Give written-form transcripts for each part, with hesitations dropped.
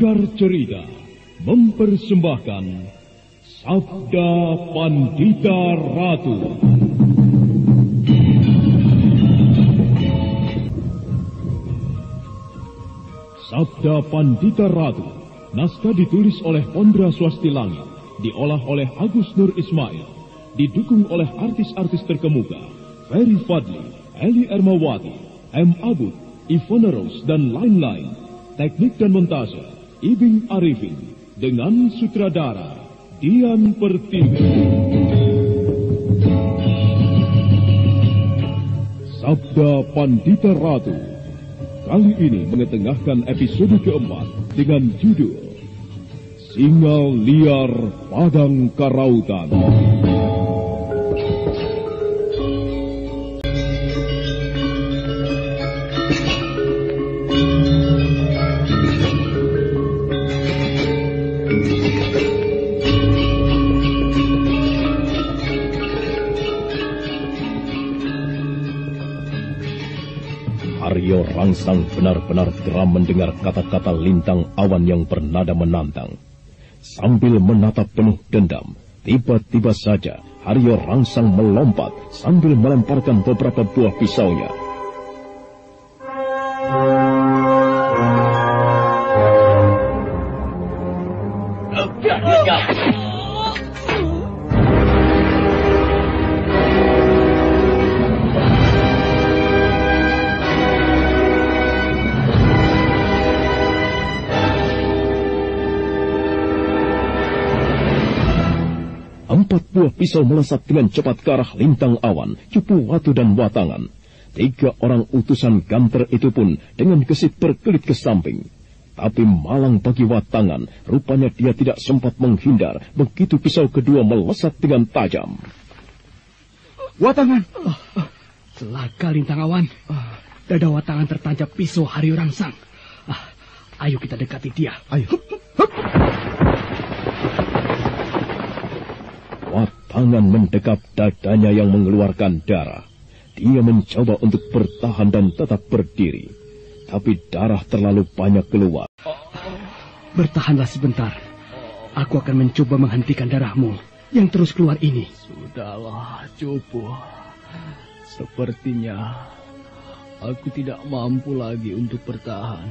Sanggar Cerita mempersembahkan Sabda Pandita Ratu. Sabda Pandita Ratu, naskah ditulis oleh Pondra Swasti Langit, diolah oleh Agus Nur Ismail, didukung oleh artis-artis terkemuka, Ferry Fadli, Eli Ermawati, M. Abud, Ivona Rose, dan lain-lain. Teknik dan montase, Ibing Arifin, dengan sutradara Dian Pertiwi. Sabda Pandita Ratu kali ini mengetengahkan episode keempat dengan judul Singa Liar Padang Karautan. Haryo Rangsang benar-benar geram mendengar kata-kata lintang awan yang bernada menantang. Sambil menatap penuh dendam, tiba-tiba saja Haryo Rangsang melompat sambil melemparkan beberapa buah pisaunya. Empat buah pisau melesat dengan cepat ke arah lintang awan, Cupu Watu dan Watangan. 3 orang utusan Ganter itu pun dengan gesit berkelit ke samping. Tapi malang bagi Watangan, rupanya dia tidak sempat menghindar begitu pisau kedua melesat dengan tajam. Watangan! Celaka lintang awan. Dada Watangan tertancap pisau Haryo Rangsang. Ayo kita dekati dia. Ayo. Watangan mendekap dadanya yang mengeluarkan darah. Dia mencoba untuk bertahan dan tetap berdiri. Tapi darah terlalu banyak keluar. Bertahanlah sebentar. Aku akan mencoba menghentikan darahmu yang terus keluar ini. Sudahlah, Cupu. Sepertinya aku tidak mampu lagi untuk bertahan.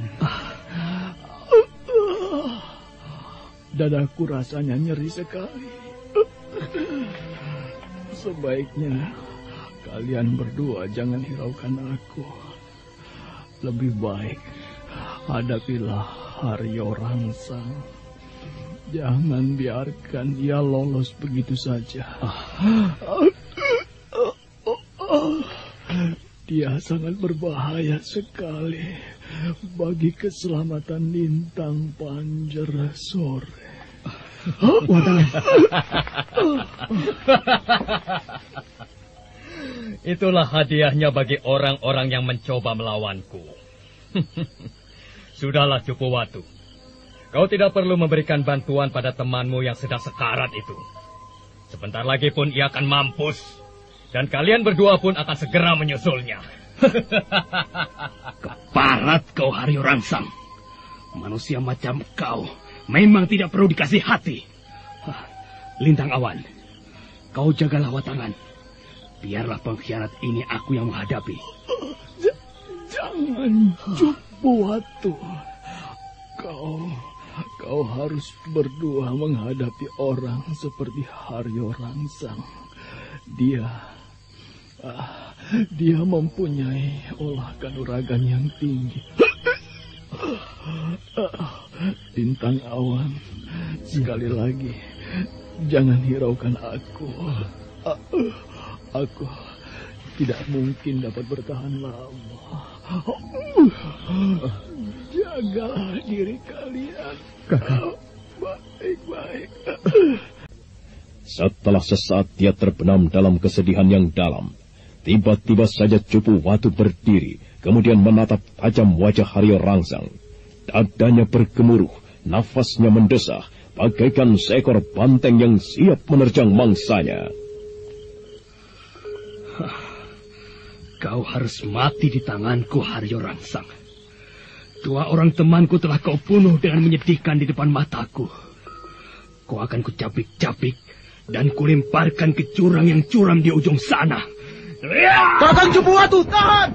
Dadaku rasanya nyeri sekali. Sebaiknya kalian berdua jangan hiraukan aku. Lebih baik hadapilah Haryo Rangsang. Jangan biarkan dia lolos begitu saja. Dia sangat berbahaya sekali bagi keselamatan Lintang Panjer sore. Watangan. Itulah hadiahnya bagi orang-orang yang mencoba melawanku. Sudahlah, Cupu Watu. Kau tidak perlu memberikan bantuan pada temanmu yang sedang sekarat itu. Sebentar lagi pun ia akan mampus. Dan kalian berdua pun akan segera menyusulnya. Keparat kau, Haryo Rangsang. Manusia macam kau memang tidak perlu dikasih hati. Lintang awan, kau jagalah Watangan. Biarlah pengkhianat ini aku yang menghadapi. Jangan, Cupu Watu. Kau harus berdua menghadapi orang seperti Haryo Rangsang. Dia mempunyai olah kanuragan yang tinggi. Lintang awan, sekali lagi, jangan hiraukan aku. Aku tidak mungkin dapat bertahan lama. Jagalah diri kalian. Baik-baik. Setelah sesaat dia terbenam dalam kesedihan yang dalam, tiba-tiba saja Cupu Watu berdiri, kemudian menatap tajam wajah Haryo Rangsang. Dadanya bergemuruh, nafasnya mendesah, bagaikan seekor banteng yang siap menerjang mangsanya. Kau harus mati di tanganku, Haryo Rangsang. 2 orang temanku telah kau bunuh dengan menyedihkan di depan mataku. Kau akan kucapik-capik dan kulemparkan ke jurang yang curam di ujung sana. Kakang Cupu Watu, tahan!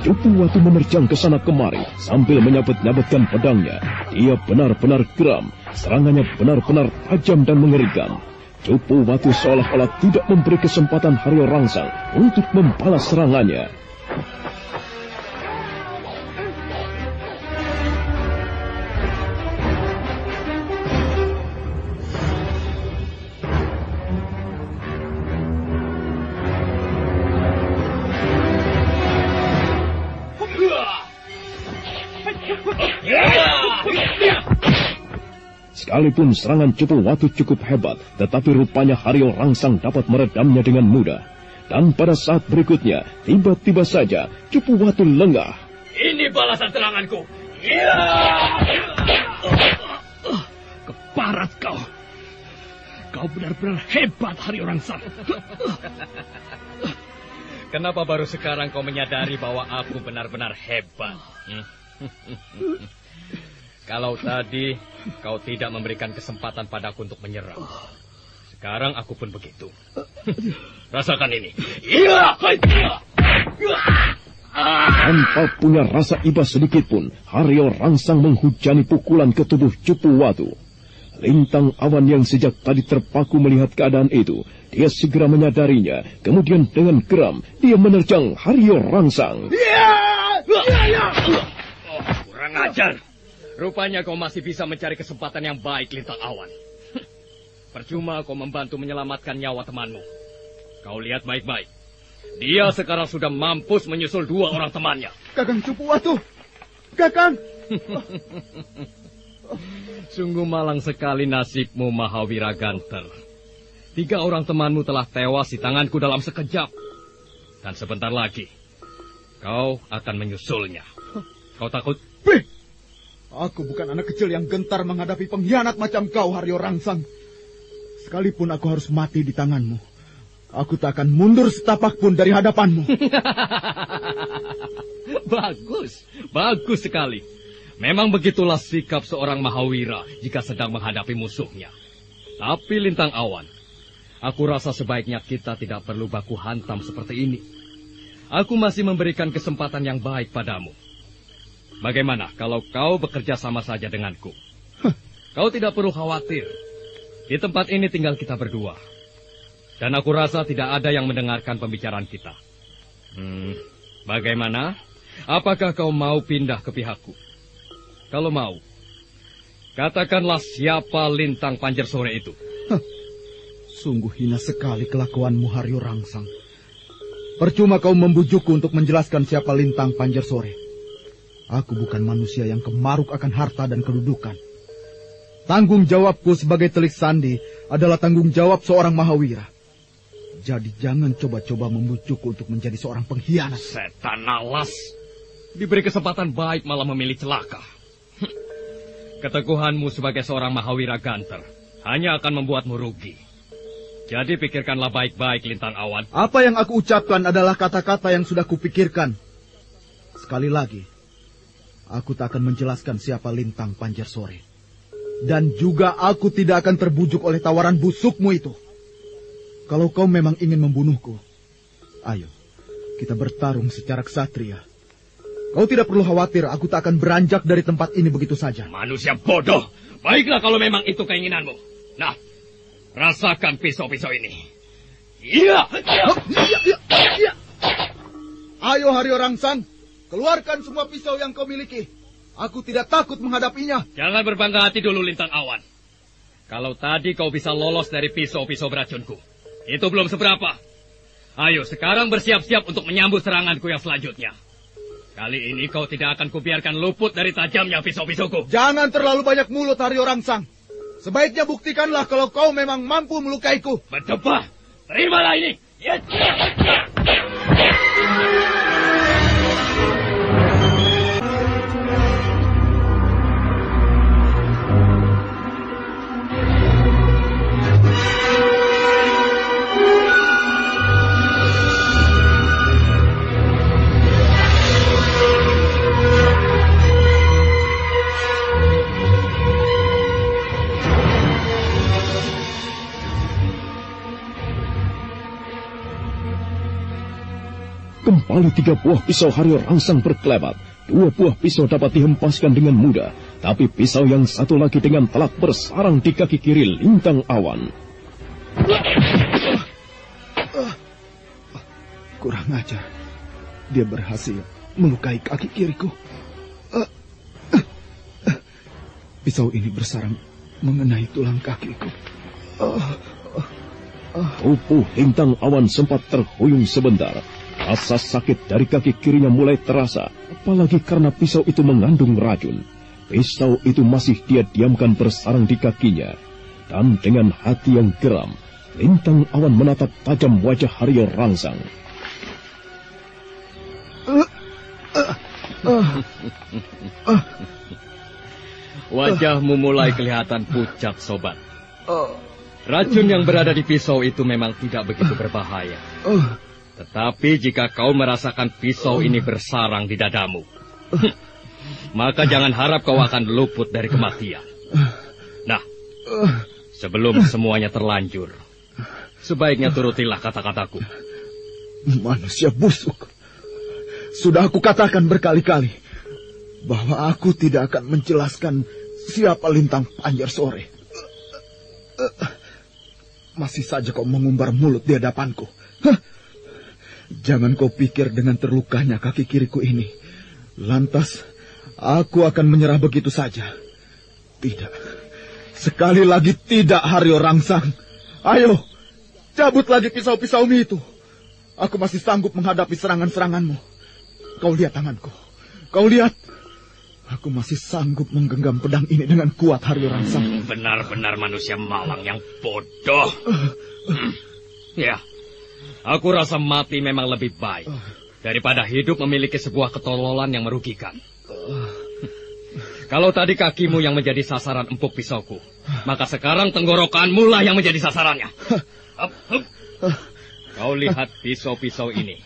Cupu Watu menerjang ke sana kemari sambil menyabet-nyabetkan pedangnya. Dia benar-benar geram, serangannya benar-benar tajam dan mengerikan. Cupu Watu seolah-olah tidak memberi kesempatan Haryo Rangsang untuk membalas serangannya. Sekalipun serangan Cupu Watu cukup hebat, tetapi rupanya Haryo Rangsang dapat meredamnya dengan mudah. Dan pada saat berikutnya, tiba-tiba saja Cupu Watu lengah. Ini balasan seranganku. Keparat kau. Kau benar-benar hebat, Haryo Rangsang. Kenapa baru sekarang kau menyadari bahwa aku benar-benar hebat? Kalau tadi kau tidak memberikan kesempatan padaku untuk menyerang, sekarang aku pun begitu. Rasakan ini. Tanpa punya rasa iba sedikit pun, Haryo Rangsang menghujani pukulan ke tubuh Cupu Watu. Lintang Awan yang sejak tadi terpaku melihat keadaan itu, dia segera menyadarinya. Kemudian dengan geram, dia menerjang Haryo Rangsang. Kurang ajar. Rupanya kau masih bisa mencari kesempatan yang baik, Lintang Awan. Percuma kau membantu menyelamatkan nyawa temanmu. Kau lihat baik-baik. Dia sekarang sudah mampus menyusul 2 orang temannya. Kakang Cupu Watu! Kakang! Sungguh malang sekali nasibmu, Mahawira Ganter. 3 orang temanmu telah tewas di tanganku dalam sekejap. Dan sebentar lagi, kau akan menyusulnya. Kau takut? Aku bukan anak kecil yang gentar menghadapi pengkhianat macam kau, Haryo Rangsang. Sekalipun aku harus mati di tanganmu, aku tak akan mundur setapak pun dari hadapanmu. Bagus sekali. Memang begitulah sikap seorang Mahawira jika sedang menghadapi musuhnya. Tapi Lintang Awan, aku rasa sebaiknya kita tidak perlu baku hantam seperti ini. Aku masih memberikan kesempatan yang baik padamu. Bagaimana kalau kau bekerja sama saja denganku? Kau tidak perlu khawatir. Di tempat ini tinggal kita berdua. Dan aku rasa tidak ada yang mendengarkan pembicaraan kita. Bagaimana? Apakah kau mau pindah ke pihakku? Kalau mau, katakanlah siapa Lintang Panjersore itu. Sungguh hina sekali kelakuanmu, Haryo Rangsang. Percuma kau membujukku untuk menjelaskan siapa Lintang Panjersore. Aku bukan manusia yang kemaruk akan harta dan kedudukan. Tanggung jawabku sebagai Telik Sandi adalah tanggung jawab seorang Mahawira. Jadi jangan coba-coba membujukku untuk menjadi seorang pengkhianat. Setan alas. Diberi kesempatan baik malah memilih celaka. Keteguhanmu sebagai seorang Mahawira Ganter hanya akan membuatmu rugi. Jadi pikirkanlah baik-baik, Lintang Awan. Apa yang aku ucapkan adalah kata-kata yang sudah kupikirkan. Sekali lagi, aku tak akan menjelaskan siapa Lintang Panjersore. Dan juga aku tidak akan terbujuk oleh tawaran busukmu itu. Kalau kau memang ingin membunuhku, ayo, kita bertarung secara ksatria. Kau tidak perlu khawatir, aku tak akan beranjak dari tempat ini begitu saja. Manusia bodoh. Baiklah kalau memang itu keinginanmu. Nah, rasakan pisau-pisau ini. Iya. Ayo Haryo Rangsang, keluarkan semua pisau yang kau miliki. Aku tidak takut menghadapinya. Jangan berbangga hati dulu, Lintang Awan. Kalau tadi kau bisa lolos dari pisau-pisau beracunku, itu belum seberapa. Ayo, sekarang bersiap-siap untuk menyambut seranganku yang selanjutnya. Kali ini kau tidak akan kubiarkan luput dari tajamnya pisau-pisauku. Jangan terlalu banyak mulut, Haryo Rangsang. Sebaiknya buktikanlah kalau kau memang mampu melukaiku. Berdebah, terimalah ini. Ya. Kembali 3 buah pisau Haryo Rangsang berkelebat. 2 buah pisau dapat dihempaskan dengan mudah, tapi pisau yang satu lagi dengan telak bersarang di kaki kiri Lintang Awan. Kurang ajar. Dia berhasil melukai kaki kiriku. Pisau ini bersarang mengenai tulang kakiku. Tubuh Lintang Awan sempat terhuyung sebentar. Rasa sakit dari kaki kirinya mulai terasa, apalagi karena pisau itu mengandung racun. Pisau itu masih dia diamkan bersarang di kakinya. Dan dengan hati yang geram, Lintang Awan menatap tajam wajah Haryo Rangsang. Wajahmu mulai kelihatan pucat, sobat. Racun yang berada di pisau itu memang tidak begitu berbahaya. Tetapi jika kau merasakan pisau ini bersarang di dadamu, maka jangan harap kau akan luput dari kematian. Nah, sebelum semuanya terlanjur, sebaiknya turutilah kata-kataku. Manusia busuk. Sudah aku katakan berkali-kali bahwa aku tidak akan menjelaskan siapa Lintang Pancarsori. Masih saja kau mengumbar mulut di hadapanku. Jangan kau pikir dengan terlukanya kaki kiriku ini, lantas aku akan menyerah begitu saja. Tidak. Sekali lagi tidak, Haryo Rangsang. Ayo, cabut lagi pisau-pisaumu itu. Aku masih sanggup menghadapi serangan-seranganmu. Kau lihat tanganku. Kau lihat. Aku masih sanggup menggenggam pedang ini dengan kuat, Haryo Rangsang. Benar-benar manusia malang yang bodoh. Ya. Aku rasa mati memang lebih baik daripada hidup memiliki sebuah ketololan yang merugikan. Kalau tadi kakimu yang menjadi sasaran empuk pisauku, maka sekarang tenggorokanmu lah yang menjadi sasarannya. Kau lihat pisau-pisau ini.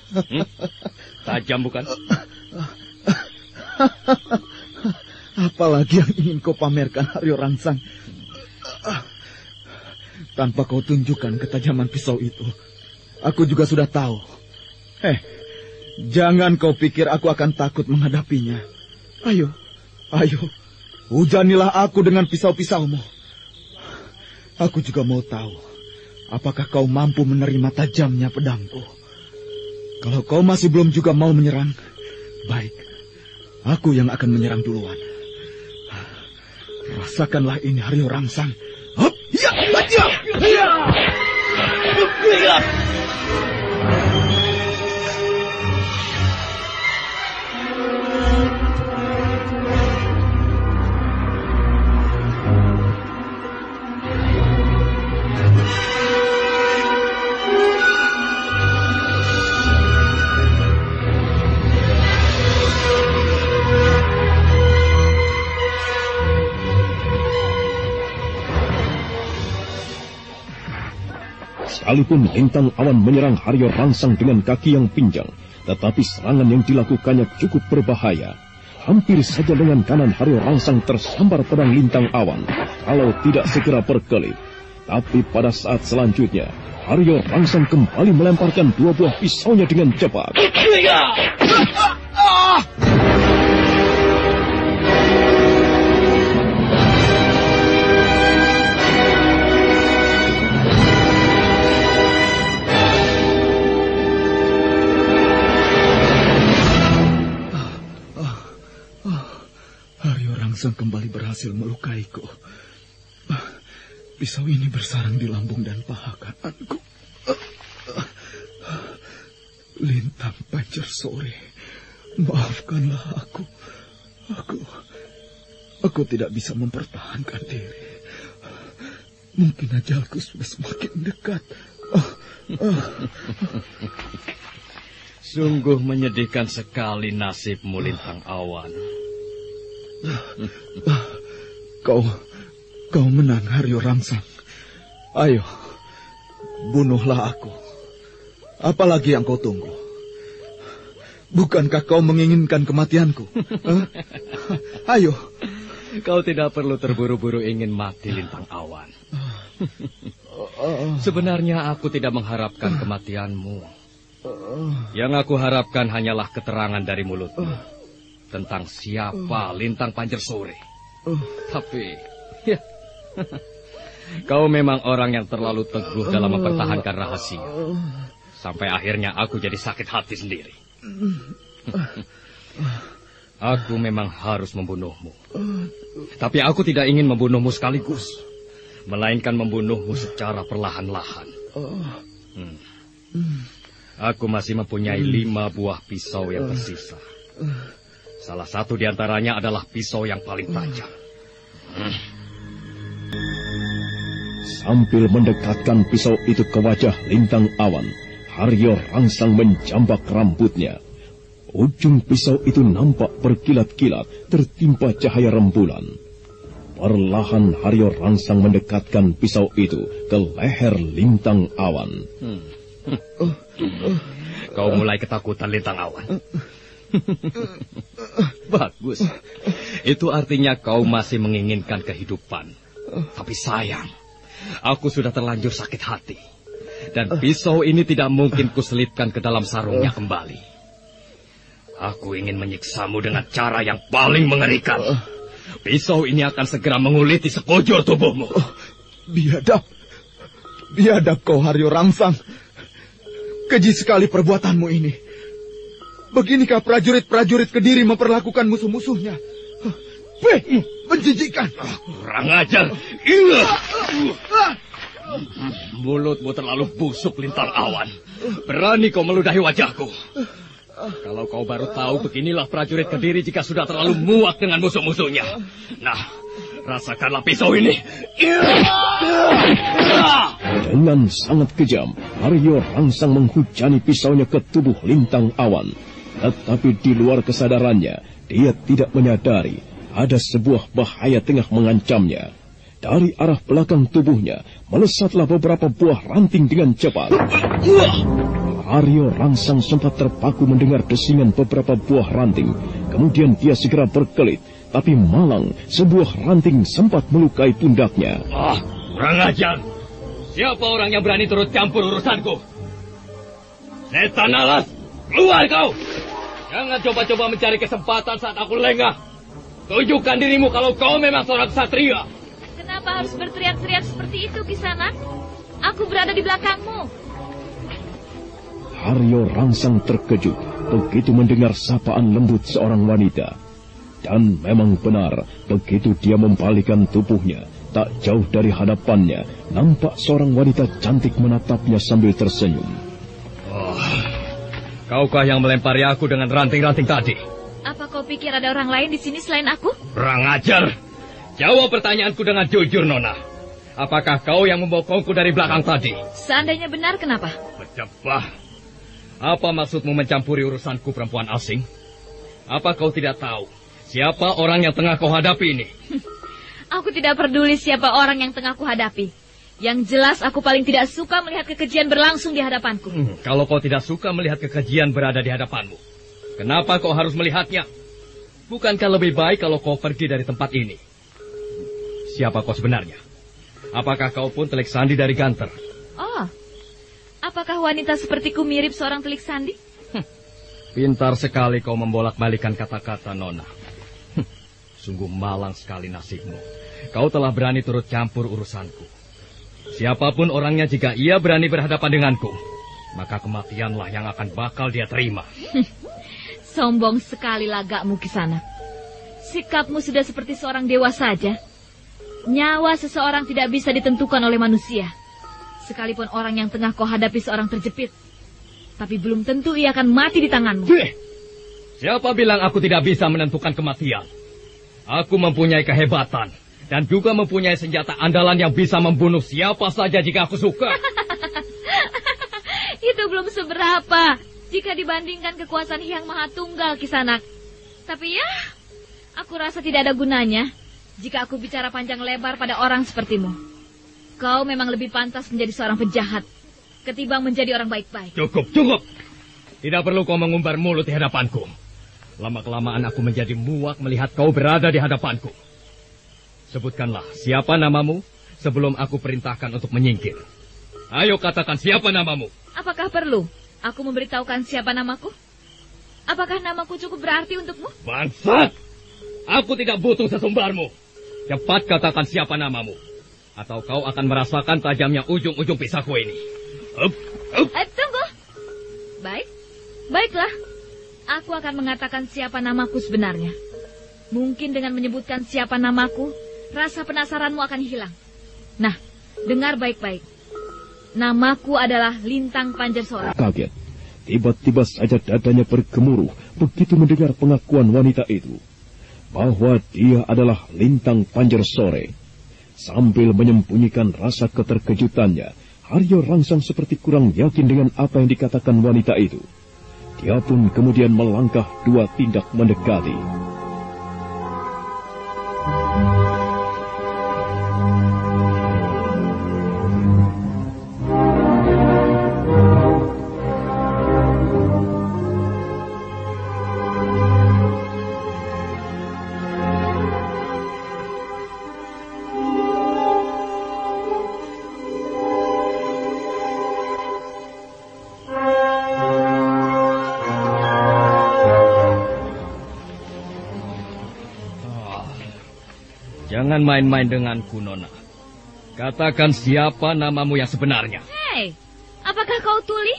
Tajam bukan? Apalagi yang ingin kau pamerkan, Haryo Rangsang? Tanpa kau tunjukkan ketajaman pisau itu, aku juga sudah tahu. Jangan kau pikir aku akan takut menghadapinya. Ayo, hujanilah aku dengan pisau-pisaumu. Aku juga mau tahu, apakah kau mampu menerima tajamnya pedangku. Kalau kau masih belum juga mau menyerang, baik, aku yang akan menyerang duluan. Rasakanlah ini, Haryo Rangsang. Hop, ya, baca. Ya. Sekalipun Lintang Awan menyerang Haryo Rangsang dengan kaki yang pinjang, tetapi serangan yang dilakukannya cukup berbahaya. Hampir saja lengan kanan Haryo Rangsang tersambar pedang Lintang Awan, kalau tidak segera berkelip. Tapi pada saat selanjutnya, Haryo Rangsang kembali melemparkan 2 buah pisaunya dengan cepat. Rangsang kembali berhasil melukaiku. Pisau ini bersarang di lambung dan paha kananku. Lintang Pancarsori, Maafkanlah aku. Aku tidak bisa mempertahankan diri. Mungkin ajalku sudah semakin dekat. Sungguh menyedihkan sekali nasibmu, Lintang Awan. Kau menang, Haryo Rangsang. Ayo, bunuhlah aku. Apalagi yang kau tunggu? Bukankah kau menginginkan kematianku? Ayo. Kau tidak perlu terburu-buru ingin mati, Lintang Awan. Sebenarnya aku tidak mengharapkan kematianmu. Yang aku harapkan hanyalah keterangan dari mulutmu tentang siapa Lintang Pancersori. Tapi, ya, kau memang orang yang terlalu teguh dalam mempertahankan rahasia. Sampai akhirnya aku jadi sakit hati sendiri. Aku memang harus membunuhmu. Tapi aku tidak ingin membunuhmu sekaligus, melainkan membunuhmu secara perlahan-lahan. Aku masih mempunyai 5 buah pisau yang tersisa. Salah satu di antaranya adalah pisau yang paling tajam. Sambil mendekatkan pisau itu ke wajah Lintang Awan, Haryo Rangsang menjambak rambutnya. Ujung pisau itu nampak berkilat-kilat tertimpa cahaya rembulan. Perlahan Haryo Rangsang mendekatkan pisau itu ke leher Lintang Awan. Kau mulai ketakutan, Lintang Awan. Bagus. Itu artinya kau masih menginginkan kehidupan. Tapi sayang, aku sudah terlanjur sakit hati. Dan pisau ini tidak mungkin kuselipkan ke dalam sarungnya kembali. Aku ingin menyiksamu dengan cara yang paling mengerikan. Pisau ini akan segera menguliti sekujur tubuhmu. Biadab kau, Haryo Rangsang. Keji sekali perbuatanmu ini. Beginikah prajurit-prajurit Kediri memperlakukan musuh-musuhnya? Menjijikkan. Kurang ajar. Ingat. Mulutmu terlalu busuk, Lintang Awan. Berani kau meludahi wajahku. Kalau kau baru tahu, beginilah prajurit Kediri jika sudah terlalu muak dengan musuh-musuhnya. Nah, rasakanlah pisau ini. Dengan sangat kejam, Haryo Rangsang menghujani pisaunya ke tubuh Lintang Awan. Tetapi di luar kesadarannya, dia tidak menyadari ada sebuah bahaya tengah mengancamnya. Dari arah belakang tubuhnya, melesatlah beberapa buah ranting dengan cepat. Haryo Rangsang sempat terpaku mendengar desingan beberapa buah ranting. Kemudian dia segera berkelit, tapi malang sebuah ranting sempat melukai pundaknya. Kurang ajar. Siapa orang yang berani turut campur urusanku? Setan alas, keluar kau! Jangan coba-coba mencari kesempatan saat aku lengah. Tunjukkan dirimu kalau kau memang seorang ksatria. Kenapa harus berteriak-teriak seperti itu, Kisanak? Aku berada di belakangmu. Haryo Rangsang terkejut begitu mendengar sapaan lembut seorang wanita. Dan memang benar, begitu dia membalikan tubuhnya, tak jauh dari hadapannya, nampak seorang wanita cantik menatapnya sambil tersenyum. Kaukah yang melempari aku dengan ranting-ranting tadi? Apa kau pikir ada orang lain di sini selain aku? Kurang ajar. Jawab pertanyaanku dengan jujur, Nona. Apakah kau yang membokongku dari belakang tadi? Seandainya benar, kenapa? Bejebah. Apa maksudmu mencampuri urusanku, perempuan asing? Apa kau tidak tahu siapa orang yang tengah kau hadapi ini? Aku tidak peduli siapa orang yang tengah kuhadapi. Yang jelas aku paling tidak suka melihat kekejian berlangsung di hadapanku. Kalau kau tidak suka melihat kekejian berada di hadapanmu, kenapa kau harus melihatnya? Bukankah lebih baik kalau kau pergi dari tempat ini? Siapa kau sebenarnya? Apakah kau pun telik sandi dari Ganter? Oh, apakah wanita sepertiku mirip seorang telik sandi? Pintar sekali kau membolak-balikan kata-kata, Nona. Sungguh malang sekali nasibmu. Kau telah berani turut campur urusanku. Siapapun orangnya, jika ia berani berhadapan denganku, maka kematianlah yang akan bakal dia terima. Sombong sekali lagakmu, Kisanak. Sikapmu sudah seperti seorang dewa saja. Nyawa seseorang tidak bisa ditentukan oleh manusia. Sekalipun orang yang tengah kau hadapi seorang terjepit, tapi belum tentu ia akan mati di tanganmu. Siapa bilang aku tidak bisa menentukan kematian? Aku mempunyai kehebatan dan juga mempunyai senjata andalan yang bisa membunuh siapa saja jika aku suka. Itu belum seberapa jika dibandingkan kekuasaan Hyang Maha Tunggal, Kisanak. Tapi ya, aku rasa tidak ada gunanya jika aku bicara panjang lebar pada orang sepertimu. Kau memang lebih pantas menjadi seorang penjahat ketimbang menjadi orang baik-baik. Cukup. Tidak perlu kau mengumbar mulut di hadapanku. Lama-kelamaan aku menjadi muak melihat kau berada di hadapanku. Sebutkanlah siapa namamu sebelum aku perintahkan untuk menyingkir. Ayo katakan siapa namamu. Apakah perlu aku memberitahukan siapa namaku? Apakah namaku cukup berarti untukmu? Bangsat! Aku tidak butuh sesumbarmu. Cepat katakan siapa namamu. Atau kau akan merasakan tajamnya ujung-ujung pisahku ini. Tunggu. Baiklah. Aku akan mengatakan siapa namaku sebenarnya. Mungkin dengan menyebutkan siapa namaku, rasa penasaranmu akan hilang. Nah, dengar baik-baik. Namaku adalah Lintang Panjersore. Kaget. Tiba-tiba saja dadanya bergemuruh begitu mendengar pengakuan wanita itu. Bahwa dia adalah Lintang Panjersore. Sambil menyembunyikan rasa keterkejutannya, Haryo Rangsang seperti kurang yakin dengan apa yang dikatakan wanita itu. Dia pun kemudian melangkah 2 tindak mendekati. Jangan main-main denganku, Nona. Katakan siapa namamu yang sebenarnya. Hei, apakah kau tuli?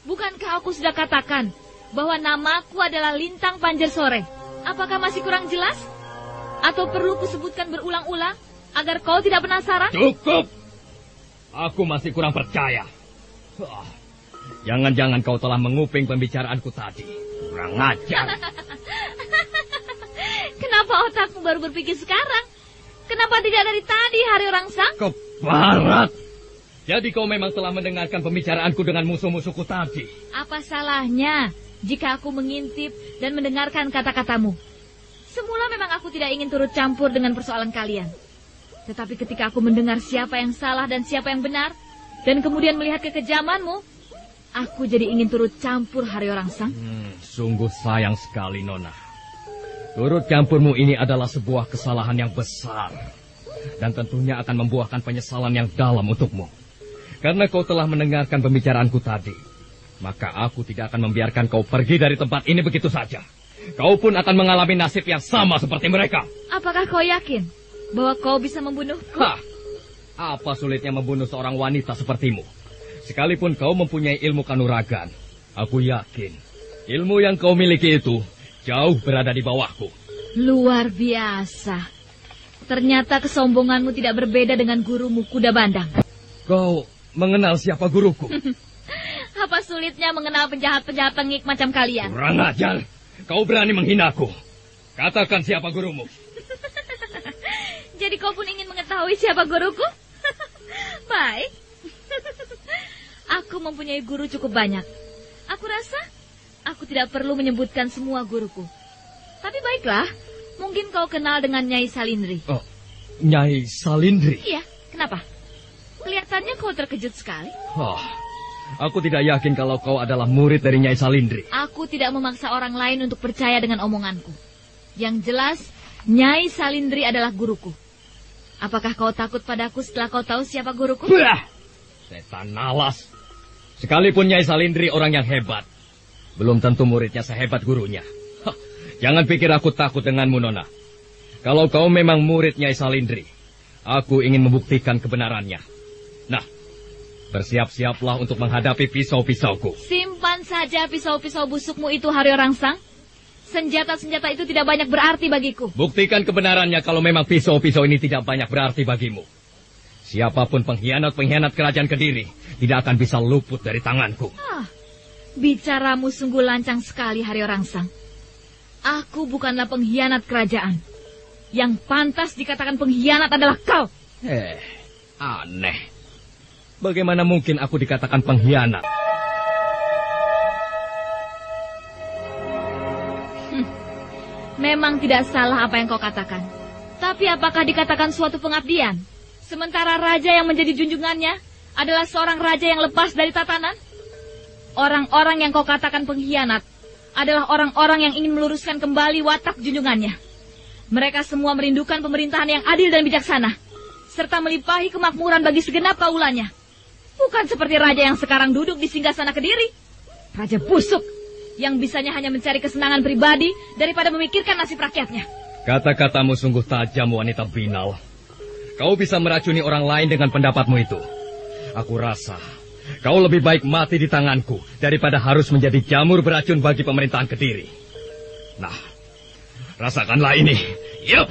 Bukankah aku sudah katakan bahwa namaku adalah Lintang Panjersore? Apakah masih kurang jelas? Atau perlu kusebutkan berulang-ulang agar kau tidak penasaran? Cukup! Aku masih kurang percaya. Jangan-jangan kau telah menguping pembicaraanku tadi. Kurang ajar. Kenapa otakmu baru berpikir sekarang? Kenapa tidak dari tadi, Haryo Rangsang? Keparat! Jadi kau memang telah mendengarkan pembicaraanku dengan musuh-musuhku tadi. Apa salahnya jika aku mengintip dan mendengarkan kata-katamu? Semula memang aku tidak ingin turut campur dengan persoalan kalian. Tetapi ketika aku mendengar siapa yang salah dan siapa yang benar, dan kemudian melihat kekejamanmu, aku jadi ingin turut campur, Haryo Rangsang. Sungguh sayang sekali, Nona. Turut campurmu ini adalah sebuah kesalahan yang besar. Dan tentunya akan membuahkan penyesalan yang dalam untukmu. Karena kau telah mendengarkan pembicaraanku tadi. Maka aku tidak akan membiarkan kau pergi dari tempat ini begitu saja. Kau pun akan mengalami nasib yang sama seperti mereka. Apakah kau yakin bahwa kau bisa membunuhku? Apa sulitnya membunuh seorang wanita sepertimu? Sekalipun kau mempunyai ilmu kanuragan, aku yakin ilmu yang kau miliki itu jauh berada di bawahku. Luar biasa. Ternyata kesombonganmu tidak berbeda dengan gurumu Kuda Bandang. Kau mengenal siapa guruku? Apa sulitnya mengenal penjahat-penjahat tengik macam kalian? Kurang ajar. Kau berani menghinaku. Katakan siapa gurumu. Jadi kau pun ingin mengetahui siapa guruku? Baik. Aku mempunyai guru cukup banyak. Aku rasa aku tidak perlu menyebutkan semua guruku. Tapi baiklah, mungkin kau kenal dengan Nyai Salindri. Oh, Nyai Salindri? Iya, kenapa? Kelihatannya kau terkejut sekali. Aku tidak yakin kalau kau adalah murid dari Nyai Salindri. Aku tidak memaksa orang lain untuk percaya dengan omonganku. Yang jelas, Nyai Salindri adalah guruku. Apakah kau takut padaku setelah kau tahu siapa guruku? Bah! Setan nalas. Sekalipun Nyai Salindri orang yang hebat, belum tentu muridnya sehebat gurunya. Jangan pikir aku takut denganmu, Nona. Kalau kau memang murid Nyai Salindri, aku ingin membuktikan kebenarannya. Nah, bersiap-siaplah untuk menghadapi pisau-pisauku. Simpan saja pisau-pisau busukmu itu, Haryo Rangsang. Senjata-senjata itu tidak banyak berarti bagiku. Buktikan kebenarannya kalau memang pisau-pisau ini tidak banyak berarti bagimu. Siapapun pengkhianat-pengkhianat kerajaan Kediri tidak akan bisa luput dari tanganku. Bicaramu sungguh lancang sekali, Haryo Rangsang. Aku bukanlah pengkhianat kerajaan. Yang pantas dikatakan pengkhianat adalah kau. Aneh. Bagaimana mungkin aku dikatakan pengkhianat? Memang tidak salah apa yang kau katakan. Tapi apakah dikatakan suatu pengabdian? Sementara raja yang menjadi junjungannya adalah seorang raja yang lepas dari tatanan. Orang-orang yang kau katakan pengkhianat adalah orang-orang yang ingin meluruskan kembali watak junjungannya. Mereka semua merindukan pemerintahan yang adil dan bijaksana, serta melimpahi kemakmuran bagi segenap kaulanya. Bukan seperti raja yang sekarang duduk di singgasana Kediri. Raja busuk, yang bisanya hanya mencari kesenangan pribadi daripada memikirkan nasib rakyatnya. Kata-katamu sungguh tajam, wanita binal. Kau bisa meracuni orang lain dengan pendapatmu itu. Aku rasa kau lebih baik mati di tanganku daripada harus menjadi jamur beracun bagi pemerintahan Kediri. Nah, rasakanlah ini. Yup.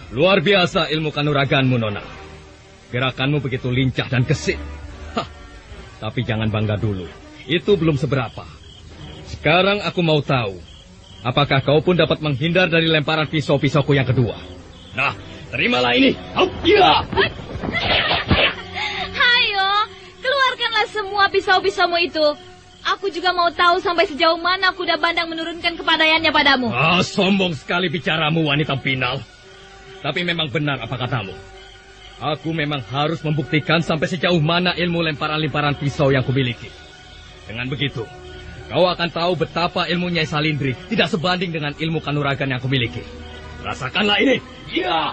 Luar biasa ilmu kanuraganmu, Nona. Gerakanmu begitu lincah dan gesit. Tapi jangan bangga dulu. Itu belum seberapa. Sekarang aku mau tahu, apakah kau pun dapat menghindar dari lemparan pisau-pisauku yang kedua? Nah, terimalah ini. Hayo, keluarkanlah semua pisau-pisaumu itu. Aku juga mau tahu sampai sejauh mana kuda bandang menurunkan kepandaiannya padamu. Sombong sekali bicaramu, wanita binal. Tapi memang benar apa katamu. Aku memang harus membuktikan sampai sejauh mana ilmu lemparan-lemparan pisau yang kumiliki. Dengan begitu, kau akan tahu betapa ilmu Nyai Salindri tidak sebanding dengan ilmu kanuragan yang kumiliki. Rasakanlah ini. Ya.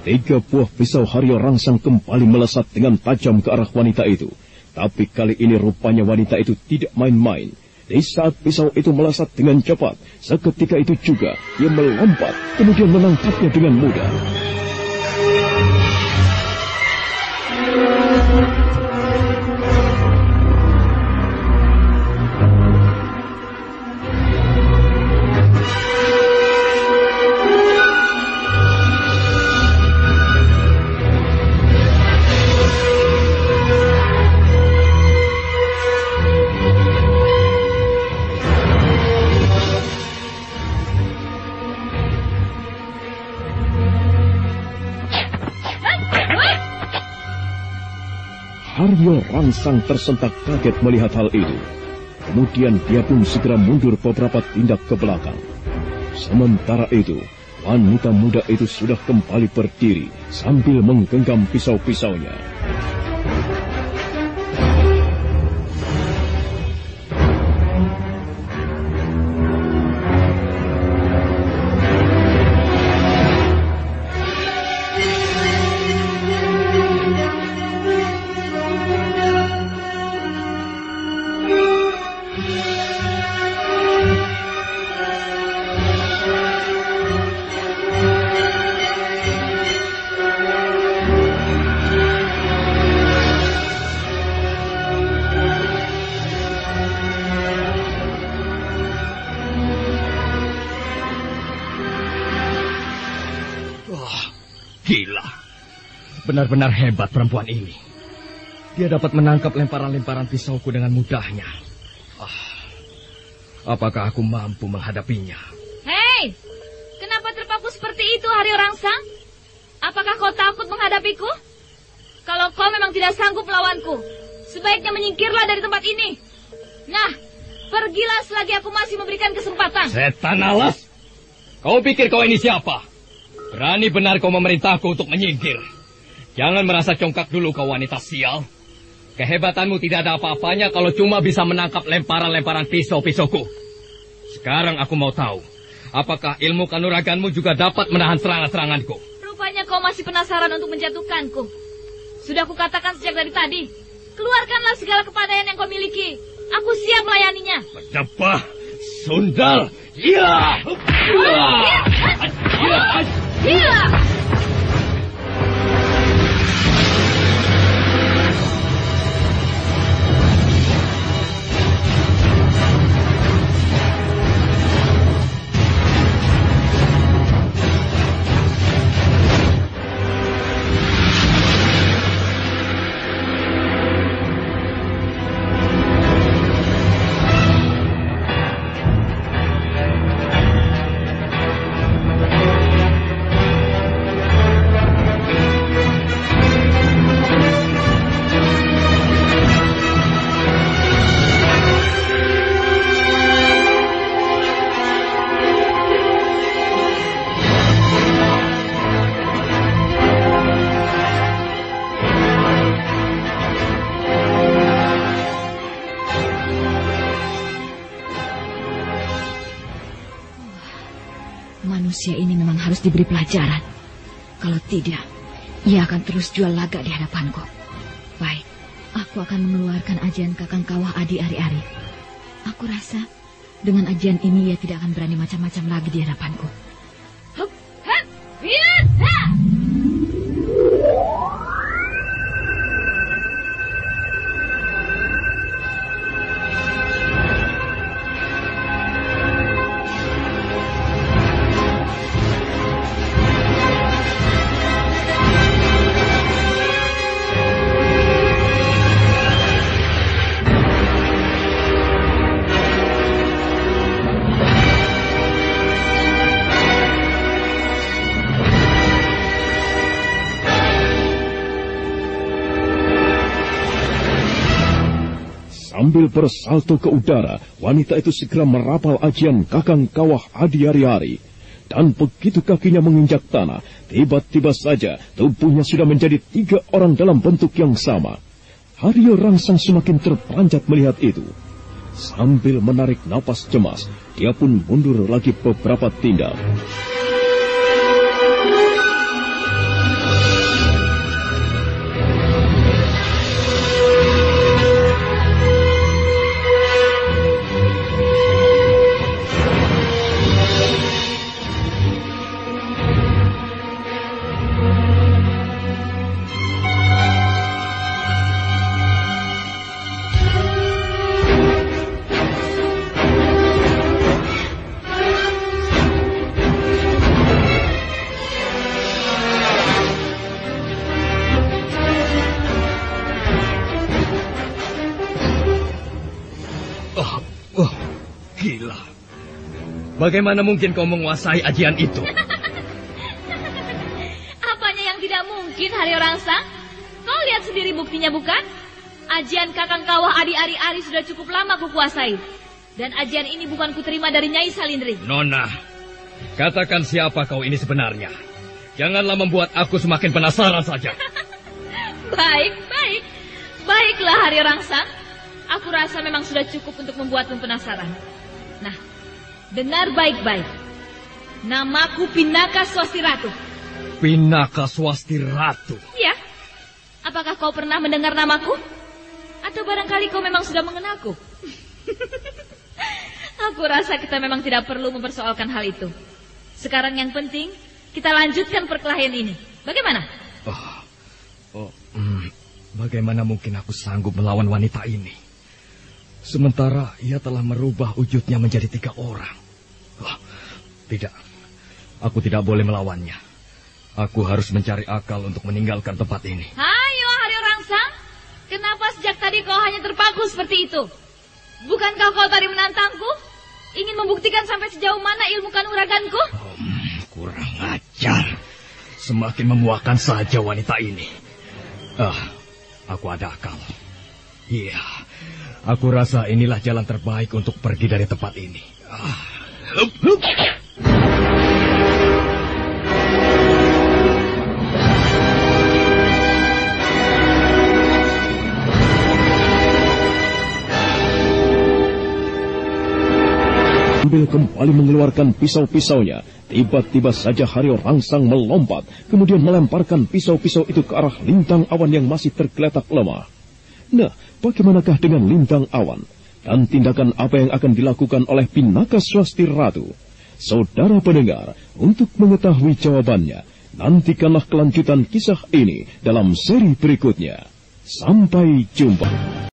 Tiga buah pisau Haryo Rangsang kembali melesat dengan tajam ke arah wanita itu. Tapi kali ini rupanya wanita itu tidak main-main. Di saat pisau itu melesat dengan cepat, seketika itu juga ia melompat, kemudian menangkapnya dengan mudah. Haryo Rangsang tersentak kaget melihat hal itu. Kemudian dia pun segera mundur beberapa tindak ke belakang. Sementara itu, wanita muda itu sudah kembali berdiri sambil menggenggam pisau-pisaunya. Gila. Benar-benar hebat perempuan ini. Dia dapat menangkap lemparan-lemparan pisauku dengan mudahnya. Apakah aku mampu menghadapinya? Hei, kenapa terpaku seperti itu, Haryo Rangsang? Apakah kau takut menghadapiku? Kalau kau memang tidak sanggup melawanku, sebaiknya menyingkirlah dari tempat ini. Nah, Pergilah selagi aku masih memberikan kesempatan. Setan alas! Kau pikir kau ini siapa? Berani benar kau memerintahku untuk menyingkir. Jangan merasa congkak dulu kau wanita sial. Kehebatanmu tidak ada apa-apanya kalau cuma bisa menangkap lemparan-lemparan pisau-pisauku. Sekarang aku mau tahu, apakah ilmu kanuraganmu juga dapat menahan serangan-seranganku? Rupanya kau masih penasaran untuk menjatuhkanku. Sudah kukatakan sejak dari tadi, keluarkanlah segala kepandaian yang kau miliki. Aku siap melayaninya. Berdebah, sundal, ya! Manusia ini memang harus diberi pelajaran. Kalau tidak, ia akan terus jual lagak di hadapanku. Baik, aku akan mengeluarkan ajian Kakang Kawah Adi Ari-Ari. Aku rasa dengan ajian ini ia tidak akan berani macam-macam lagi di hadapanku. Hup, hup, hiat, ha! Sambil bersalto ke udara, wanita itu segera merapal ajian Kakang Kawah Adi Ari-Ari. Dan begitu kakinya menginjak tanah, tiba-tiba saja tubuhnya sudah menjadi 3 orang dalam bentuk yang sama. Haryo Rangsang semakin terperanjat melihat itu. Sambil menarik napas cemas, dia pun mundur lagi beberapa tindak. Gila. Bagaimana mungkin kau menguasai ajian itu? Apanya yang tidak mungkin, Haryo Rangsang? Kau lihat sendiri buktinya, bukan? Ajian Kakang Kawah Adi Ari-Ari sudah cukup lama kukuasai. Dan ajian ini bukan kuterima dari Nyai Salindri. Nona, katakan siapa kau ini sebenarnya. Janganlah membuat aku semakin penasaran saja. Baik. Baiklah, Haryo Rangsang. Aku rasa memang sudah cukup untuk membuatmu penasaran. Nah, dengar baik-baik. Namaku Pinaka Swasti Ratu. Pinaka Swasti Ratu? Ya. Apakah kau pernah mendengar namaku? Atau barangkali kau memang sudah mengenalku? Aku rasa kita memang tidak perlu mempersoalkan hal itu. Sekarang yang penting, kita lanjutkan perkelahian ini. Bagaimana? Bagaimana mungkin aku sanggup melawan wanita ini? Sementara ia telah merubah wujudnya menjadi 3 orang. Tidak, aku tidak boleh melawannya. Aku harus mencari akal untuk meninggalkan tempat ini. Hayo, Haryo Rangsang. Kenapa sejak tadi kau hanya terpaku seperti itu? Bukankah kau tadi menantangku? Ingin membuktikan sampai sejauh mana ilmu kanuraganku? Kurang ajar. Semakin memuakan saja wanita ini. Aku ada akal. Iya, aku rasa inilah jalan terbaik untuk pergi dari tempat ini. Hup, hup. Sambil kembali mengeluarkan pisau-pisaunya, tiba-tiba saja Haryo Rangsang melompat, kemudian melemparkan pisau-pisau itu ke arah Lintang Awan yang masih tergeletak lemah. Nah, bagaimanakah dengan Lintang Awan? Dan tindakan apa yang akan dilakukan oleh Pinaka Swasti Ratu? Saudara pendengar, untuk mengetahui jawabannya, nantikanlah kelanjutan kisah ini dalam seri berikutnya. Sampai jumpa.